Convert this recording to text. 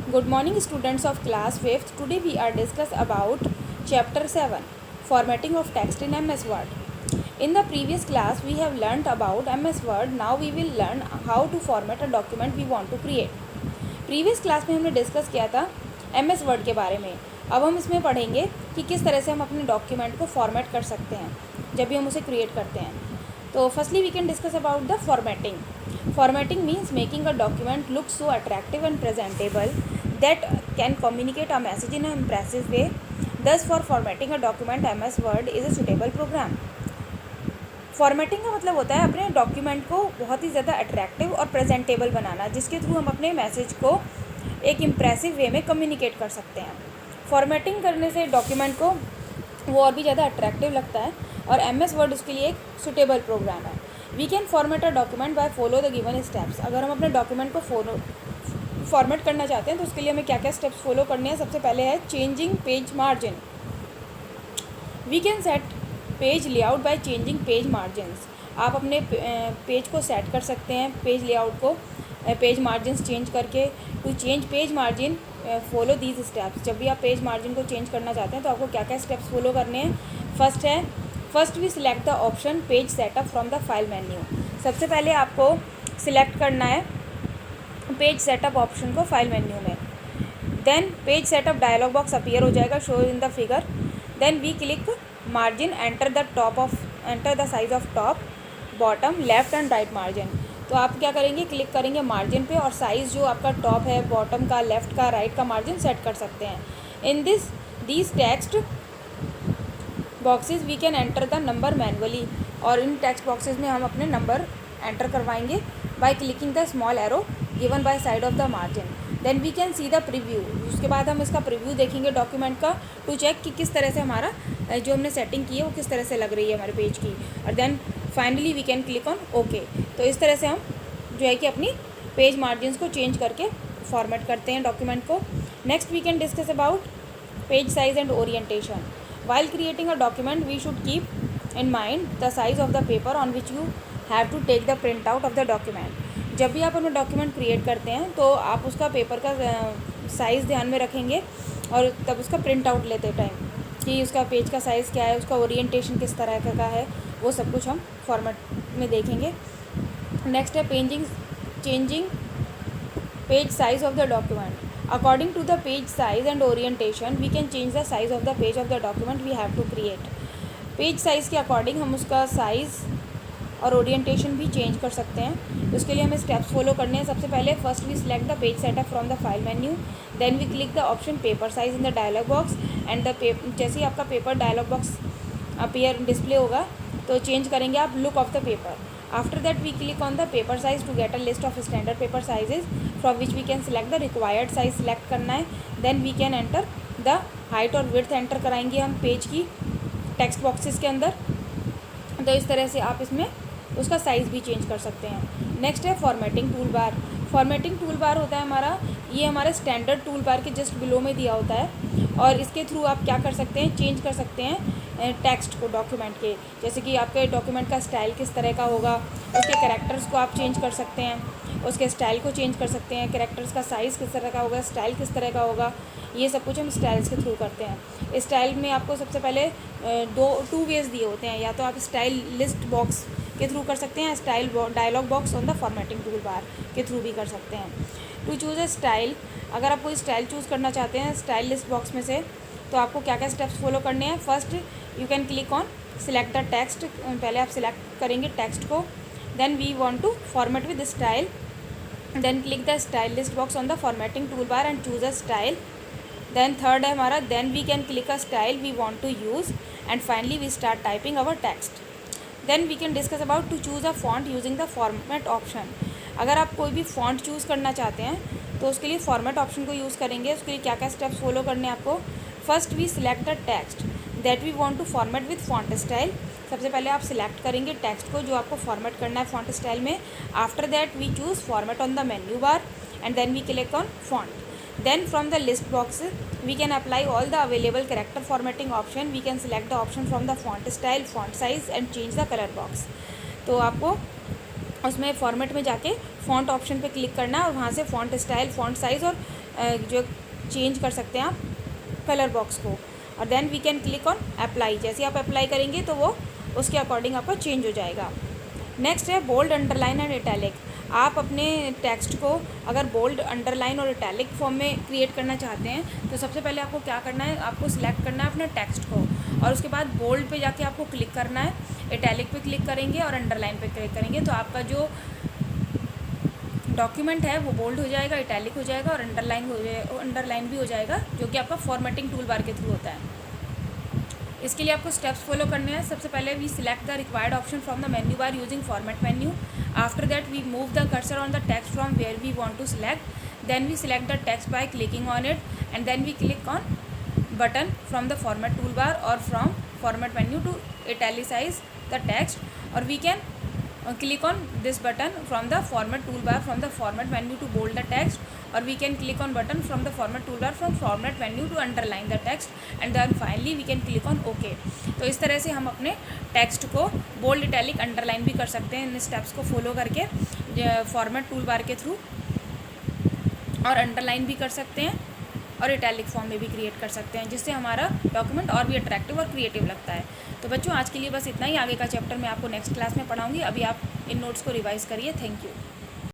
Good morning, students of class 5th. Today we are discuss about chapter 7, formatting of text in MS Word. In the previous class we have learnt about MS Word. Now we will learn how to format a document we want to create. Previous class में हमने discuss किया था MS Word के बारे में. अब हम इसमें पढ़ेंगे कि किस तरह से हम अपने डॉक्यूमेंट को फॉर्मेट कर सकते हैं जब भी हम उसे क्रिएट करते हैं. तो firstly we can discuss about the formatting. Formatting means making a document look so attractive and presentable that can communicate a message in an impressive way. Thus, for formatting a document, MS Word is a suitable program. Formatting का मतलब होता है अपने document को बहुत ही ज़्यादा attractive और presentable बनाना, जिसके थ्रू हम अपने मैसेज को एक इम्प्रेसिव वे में कम्युनिकेट कर सकते हैं. फॉर्मेटिंग करने से डॉक्यूमेंट को वो और भी ज़्यादा अट्रैक्टिव लगता है और MS वर्ड उसके लिए एक सुटेबल प्रोग्राम है. We can format a document by follow the given steps. अगर हम अपने डॉक्यूमेंट को फॉर्मेट करना चाहते हैं तो उसके लिए हमें क्या क्या स्टेप्स फॉलो करने हैं. सबसे पहले है changing page margin. We can set page layout by changing page margins. आप अपने पेज को सेट कर सकते हैं, पेज लेआउट को पेज मार्जिन्स चेंज करके. To change page margin follow these steps. जब भी आप पेज मार्जिन को चेंज करना चाहते हैं तो आपको क्या क्या स्टेप्स फॉलो करने हैं. First we select the option page setup from the file menu. सबसे पहले आपको सिलेक्ट करना है पेज सेटअप ऑप्शन को फाइल मेन्यू में. Then page setup dialog box appear हो जाएगा, show in the figure. Then we click margin, enter the size of top, bottom, left and right margin. तो आप क्या करेंगे, क्लिक करेंगे मार्जिन पे और साइज़ जो आपका टॉप है, बॉटम का, लेफ़्ट का, राइट का मार्जिन सेट कर सकते हैं. In these text boxes we can enter the number manually. और इन टेक्स्ट बॉक्सेस में हम अपने नंबर एंटर करवाएंगे by clicking the small arrow given by side of the margin. Then we can see the preview. उसके बाद हम इसका प्रीव्यू देखेंगे डॉक्यूमेंट का, टू चेक कि किस तरह से हमारा जो हमने सेटिंग की है वो किस तरह से लग रही है हमारे पेज की. और then finally we can click on okay. तो इस तरह से हम जो है कि अपनी पेज मार्जिन्स को चेंज करके फॉर्मेट करते हैं डॉक्यूमेंट को. Next we can discuss about page size and orientation. While creating a document, we should keep in mind the size of the paper on which you have to take the print out of the document. जब भी आप अपना document create करते हैं तो आप उसका paper का साइज़ ध्यान में रखेंगे और तब उसका प्रिंट आउट लेते टाइम कि उसका पेज का साइज़ क्या है, उसका ओरिएंटेशन किस तरह का है, वो सब कुछ हम फॉर्मेट में देखेंगे. नेक्स्ट है changing page size of the document. According to the page size and orientation, we can change the size of the page of the document we have to create. Page size के according हम उसका size और orientation भी change कर सकते हैं. उसके लिए हमें स्टेप्स फॉलो करने हैं. सबसे पहले first we select the page setup from the file menu. Then we click the option paper size in the dialog box and जैसे ही आपका paper dialog box appear display होगा तो चेंज करेंगे आप look of the paper. After that we click on the paper size to get a list of standard paper sizes from which we can select the required size. select करना है. Then we can enter the height और width enter कराएंगे हम page की text boxes के अंदर. तो इस तरह से आप इसमें उसका साइज़ भी चेंज कर सकते हैं. नेक्स्ट है फॉर्मेटिंग टूल बार. फॉर्मेटिंग टूल बार होता है हमारा, ये हमारे स्टैंडर्ड टूल बार के जस्ट बिलो में दिया होता है और इसके थ्रू आप क्या कर सकते हैं, चेंज कर सकते हैं टेक्स्ट को डॉक्यूमेंट के. जैसे कि आपके डॉक्यूमेंट का स्टाइल किस तरह का होगा, उसके कैरेक्टर्स को आप चेंज कर सकते हैं, उसके स्टाइल को चेंज कर सकते हैं, कैरेक्टर्स का साइज़ किस तरह का होगा, स्टाइल किस तरह का होगा, ये सब कुछ हम स्टाइल्स के थ्रू करते हैं. स्टाइल में आपको सबसे पहले टू वेज दिए होते हैं. या तो आप स्टाइल लिस्ट बॉक्स के थ्रू कर सकते हैं, style dialog box on the formatting tool bar के थ्रू भी कर सकते हैं. To choose a style. अगर आप कोई स्टाइल चूज़ करना चाहते हैं स्टाइल लिस्ट बॉक्स में से तो आपको क्या क्या स्टेप्स फॉलो करने हैं. First you can click on select the text. पहले आप सिलेक्ट करेंगे टेक्स्ट को. Then we want to format with style. Then click the style list box on the formatting tool bar and choose a style. Then third है हमारा, then we can click a style we want to use and finally we start typing our text. Then we can discuss about to choose a font using the format option. अगर आप कोई भी font choose करना चाहते हैं तो उसके लिए फॉर्मेट ऑप्शन को यूज़ करेंगे. उसके लिए क्या क्या स्टेप्स फॉलो करने हैं आपको. First we select the text that we want to format with font style. सबसे पहले आप सिलेक्ट करेंगे टेक्स्ट को जो आपको फॉर्मेट करना है फॉन्ट स्टाइल में. After that we choose format on the menu bar and then we click on font. Then from the list box we can apply all the available character formatting option. We can select the option from the font style, font size and change the color box. तो आपको उसमें format में जाके font option पे click करना है और वहाँ से फ़ॉन्ट स्टाइल, फ़ॉन्ट साइज़ और जो चेंज कर सकते हैं आप कलर बॉक्स को। और then we can click on apply. जैसे आप अप्लाई करेंगे तो वो उसके अकॉर्डिंग आपका चेंज हो जाएगा। नेक्स्ट है बोल्ड, अंडरलाइन एंड इटैलिक। आप अपने टेक्स्ट को अगर बोल्ड, अंडरलाइन और इटैलिक फॉर्म में क्रिएट करना चाहते हैं तो सबसे पहले आपको क्या करना है, आपको सिलेक्ट करना है अपने टेक्स्ट को और उसके बाद बोल्ड पे जाके आपको क्लिक करना है, इटैलिक पे क्लिक करेंगे और अंडरलाइन पे क्लिक करेंगे तो आपका जो डॉक्यूमेंट है वो बोल्ड हो जाएगा, इटैलिक हो जाएगा और अंडरलाइन भी हो जाएगा, जो कि आपका फॉर्मेटिंग टूल बार के थ्रू होता है। इसके लिए आपको स्टेप्स फॉलो करने हैं। सबसे पहले we select the required option from the menu bar using format menu. After that we move the cursor on the text from where we want to select. Then we select the text by clicking on it and then we click on button from the format tool bar और from format menu to italicise the text. और we can click on this button from the format toolbar from the format menu to bold the text, or we can click on button from the format toolbar from format menu to underline the text, and then finally we can click on OK। तो इस तरह से हम अपने text को bold, italic, underline भी कर सकते हैं इन स्टेप्स को फॉलो करके फॉर्मेट टूल बार के थ्रू, और अंडरलाइन भी कर सकते हैं और इटैलिक फॉर्म में भी क्रिएट कर सकते हैं, जिससे हमारा डॉक्यूमेंट और भी अट्रैक्टिव और क्रिएटिव लगता है। तो बच्चों आज के लिए बस इतना ही। आगे का चैप्टर मैं आपको नेक्स्ट क्लास में पढ़ाऊंगी। अभी आप इन नोट्स को रिवाइज करिए। Thank you.